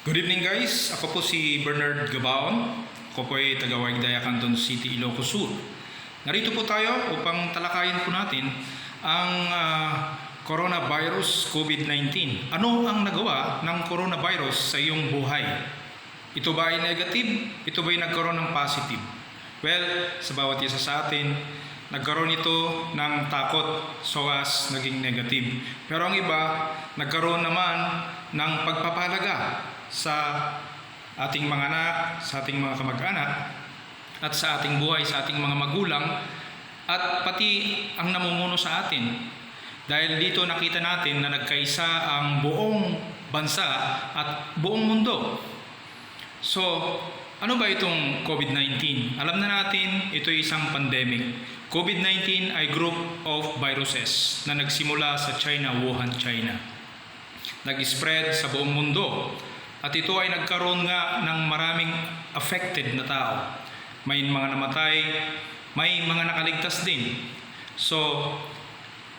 Good evening guys, ako po si Bernard Gabaon. Ako po ay taga-Waigdaya, Canton City, Ilocos Sur. Narito po tayo upang talakayin po natin ang coronavirus COVID-19. Ano ang nagawa ng coronavirus sa iyong buhay? Ito ba ay negative? Ito ba ay nagkaroon ng positive? Well, sa bawat isa sa atin, nagkaroon ito ng takot so as naging negative. Pero ang iba, nagkaroon naman ng pagpapahalaga sa ating mga anak, sa ating mga kamag-anak, at sa ating buhay, sa ating mga magulang, at pati ang namumuno sa atin. Dahil dito nakita natin na nagkaisa ang buong bansa at buong mundo. So, ano ba itong COVID-19? Alam na natin, ito ay isang pandemic. COVID-19 ay group of viruses na nagsimula sa China, Wuhan, China. Nag-spread sa buong mundo. At ito ay nagkaroon nga ng maraming affected na tao. May mga namatay, may mga nakaligtas din. So,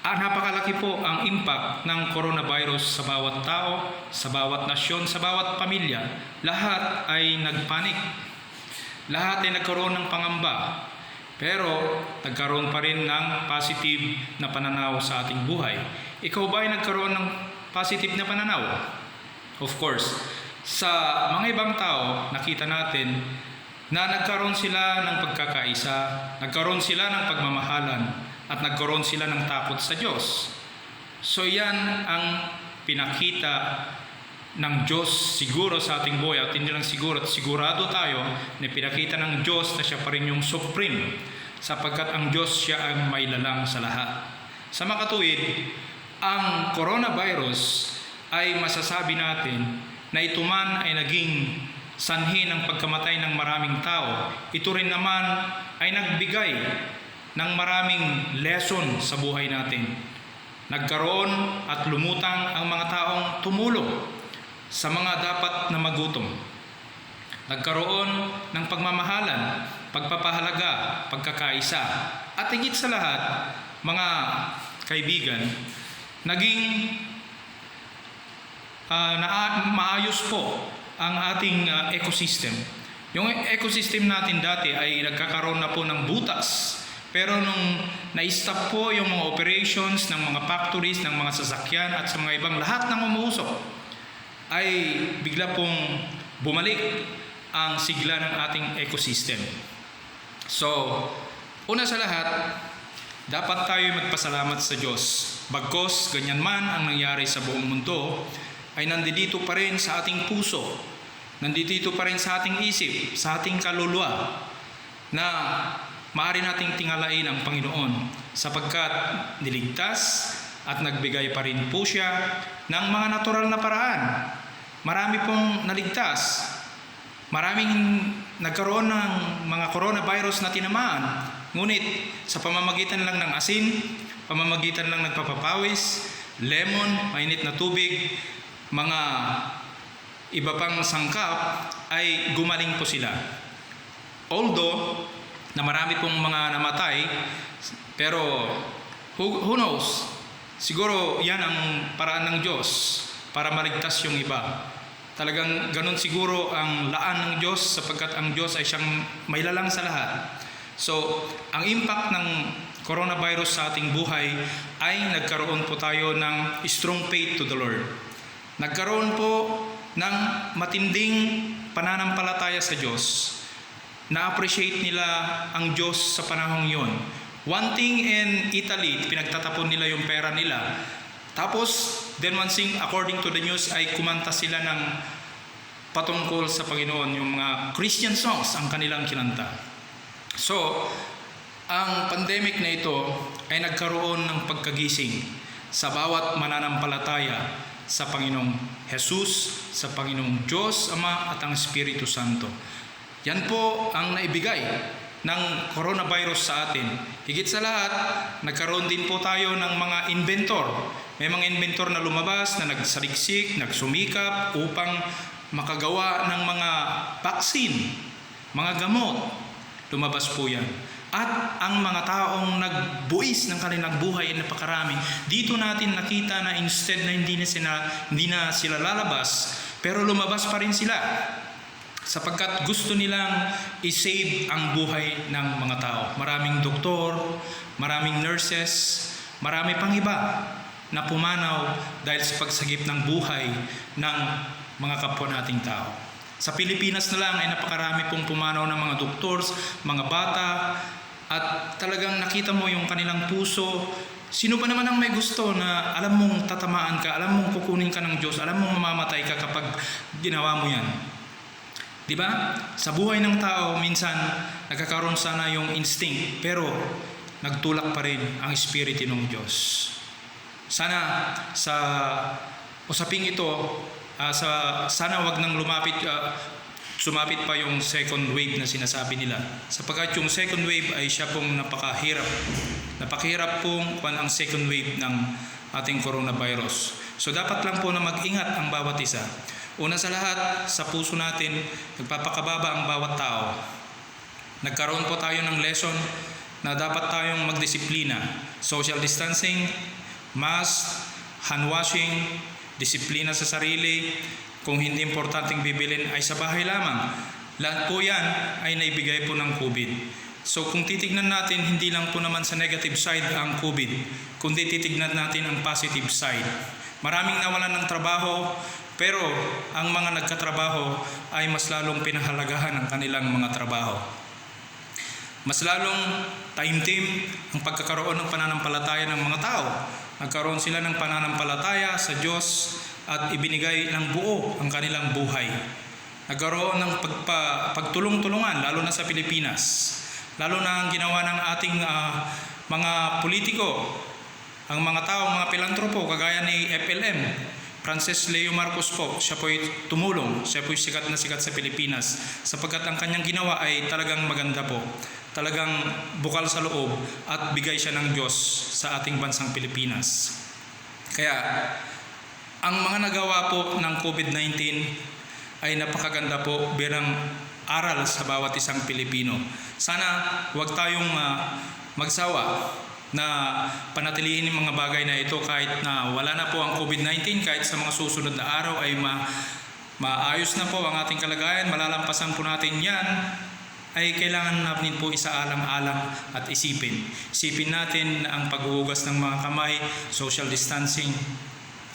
napakalaki po ang impact ng coronavirus sa bawat tao, sa bawat nasyon, sa bawat pamilya. Lahat ay nagpanik. Lahat ay nagkaroon ng pangamba. Pero nagkaroon pa rin ng positive na pananaw sa ating buhay. Ikaw ba ay nagkaroon ng positive na pananaw? Of course. Sa mga ibang tao, nakita natin na nagkaroon sila ng pagkakaisa, nagkaroon sila ng pagmamahalan, at nagkaroon sila ng takot sa Diyos. So yan ang pinakita ng Diyos siguro sa ating buhay, at hindi lang siguro, at sigurado tayo na pinakita ng Diyos na siya pa rin yung supreme, sapagkat ang Diyos siya ang may lalang sa lahat. Sa makatuwid, ang coronavirus ay masasabi natin na ito man ay naging sanhi ng pagkamatay ng maraming tao. Ito rin naman ay nagbigay ng maraming lesson sa buhay natin. Nagkaroon at lumutang ang mga taong tumulong sa mga dapat na magutom. Nagkaroon ng pagmamahalan, pagpapahalaga, pagkakaisa. At higit sa lahat, mga kaibigan, naging maayos po ang ating ecosystem. Yung ecosystem natin dati ay nagkakaroon na po ng butas. Pero nung na-stop po yung mga operations ng mga factories, ng mga sasakyan at sa mga ibang lahat ng umuusok, ay bigla pong bumalik ang sigla ng ating ecosystem. So, una sa lahat, dapat tayo magpasalamat sa Diyos. Bagkos ganyan man ang nangyari sa buong mundo, ay nandito pa rin sa ating puso, nandito pa rin sa ating isip, sa ating kaluluwa, na maaari nating tingalain ang Panginoon sapagkat niligtas at nagbigay pa rin po siya ng mga natural na paraan. Marami pong naligtas, maraming nagkaroon ng mga coronavirus na tinamaan, ngunit sa pamamagitan lang ng asin, pamamagitan lang ng papapawis, lemon, mainit na tubig, mga iba pang sangkap, ay gumaling po sila. Although na marami pong mga namatay, pero who knows, siguro yan ang paraan ng Diyos para maligtas yung iba. Talagang ganun siguro ang laan ng Diyos, sapagkat ang Diyos ay siyang may lalang sa lahat. So, ang impact ng coronavirus sa ating buhay ay nagkaroon po tayo ng strong faith to the Lord. Nagkaroon po ng matinding pananampalataya sa Diyos. Na-appreciate nila ang Diyos sa panahong yon. One thing in Italy, pinagtatapon nila yung pera nila. Tapos, then one thing, according to the news, ay kumanta sila ng patungkol sa Panginoon. Yung mga Christian songs ang kanilang kinanta. So, ang pandemic na ito ay nagkaroon ng pagkagising sa bawat mananampalataya sa Panginoong Jesus, sa Panginoong Diyos Ama at ang Espiritu Santo. Yan po ang naibigay ng coronavirus sa atin. Higit sa lahat, nagkaroon din po tayo ng mga inventor. May mga inventor na lumabas, na nagsaliksik, nagsumikap upang makagawa ng mga vaccine, mga gamot. Lumabas po yan. At ang mga taong nagbuwis ng kanilang buhay ay napakarami. Dito natin nakita na instead na hindi na sila lalabas Pero lumabas pa rin sila sapagkat gusto nilang i-save ang buhay ng mga tao. Maraming doktor, maraming nurses, marami pang iba na pumanaw dahil sa pagsagip ng buhay ng mga kapwa nating tao. Sa Pilipinas na lang ay napakarami pong pumanaw ng mga doktors, mga bata, at talagang nakita mo yung kanilang puso. Sino ba naman ang may gusto na alam mong tatamaan ka, alam mong kukunin ka ng Diyos, alam mong mamamatay ka kapag ginawa mo yan? Di ba? Sa buhay ng tao, minsan nagkakaroon sana yung instinct, pero nagtulak pa rin ang espiritu ng Diyos. Sana sa usaping ito, sana wag nang sumapit pa yung second wave na sinasabi nila. Sapagkat yung second wave ay siya pong napakahirap. Napakahirap pong ang second wave ng ating coronavirus. So dapat lang po na mag-ingat ang bawat isa. Una sa lahat, sa puso natin, nagpapakababa ang bawat tao. Nagkaroon po tayo ng lesson na dapat tayong magdisiplina. Social distancing, mask, hand washing, disiplina sa sarili. Kung hindi importanteng bibilin ay sa bahay lamang. Lahat po yan ay naibigay po ng COVID. So kung titignan natin, hindi lang po naman sa negative side ang COVID, kundi titignan natin ang positive side. Maraming nawalan ng trabaho, pero ang mga nagkatrabaho ay mas lalong pinahalagahan ang kanilang mga trabaho. Mas lalong taimtim ang pagkakaroon ng pananampalataya ng mga tao. Nagkaroon sila ng pananampalataya sa Diyos at ibinigay ng buo ang kanilang buhay. Nagkaroon ng pagtulong-tulungan, lalo na sa Pilipinas. Lalo na ang ginawa ng ating mga politiko, ang mga tao, mga pilantropo, kagaya ni FLM, Francis Leo Marcos po, siya po'y tumulong, siya po'y sikat na sikat sa Pilipinas, sapagkat ang kanyang ginawa ay talagang maganda po, talagang bukal sa loob at bigay siya ng Diyos sa ating bansang Pilipinas. Kaya, ang mga nagawa po ng COVID-19 ay napakaganda po bilang aral sa bawat isang Pilipino. Sana huwag tayong magsawa na panatilihin yung mga bagay na ito kahit na wala na po ang COVID-19, kahit sa mga susunod na araw ay maayos na po ang ating kalagayan, malalampasan po natin yan, ay kailangan natin po isaalang-alang at isipin. Isipin natin ang paghuhugas ng mga kamay, social distancing,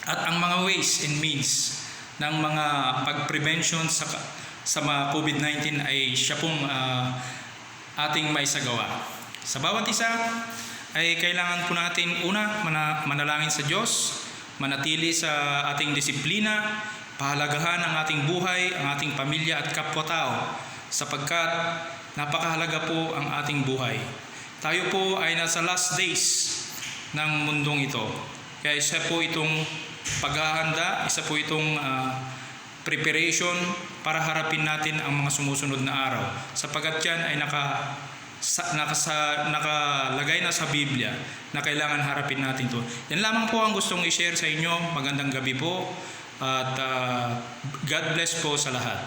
at ang mga ways and means ng mga pag-prevention sa mga COVID-19 ay siya pong ating maisagawa. Sa bawat isa ay kailangan po natin una manalangin sa Diyos, manatili sa ating disiplina, pahalagahan ang ating buhay, ang ating pamilya at kapwa-tao sapagkat napakahalaga po ang ating buhay. Tayo po ay nasa last days ng mundong ito. Kaya isa po itong paghahanda, isa po itong preparation para harapin natin ang mga sumusunod na araw. Sapagkat yan ay nakalagay na sa Biblia na kailangan harapin natin ito. Yan lamang po ang gustong i-share sa inyo. Magandang gabi po at God bless po sa lahat.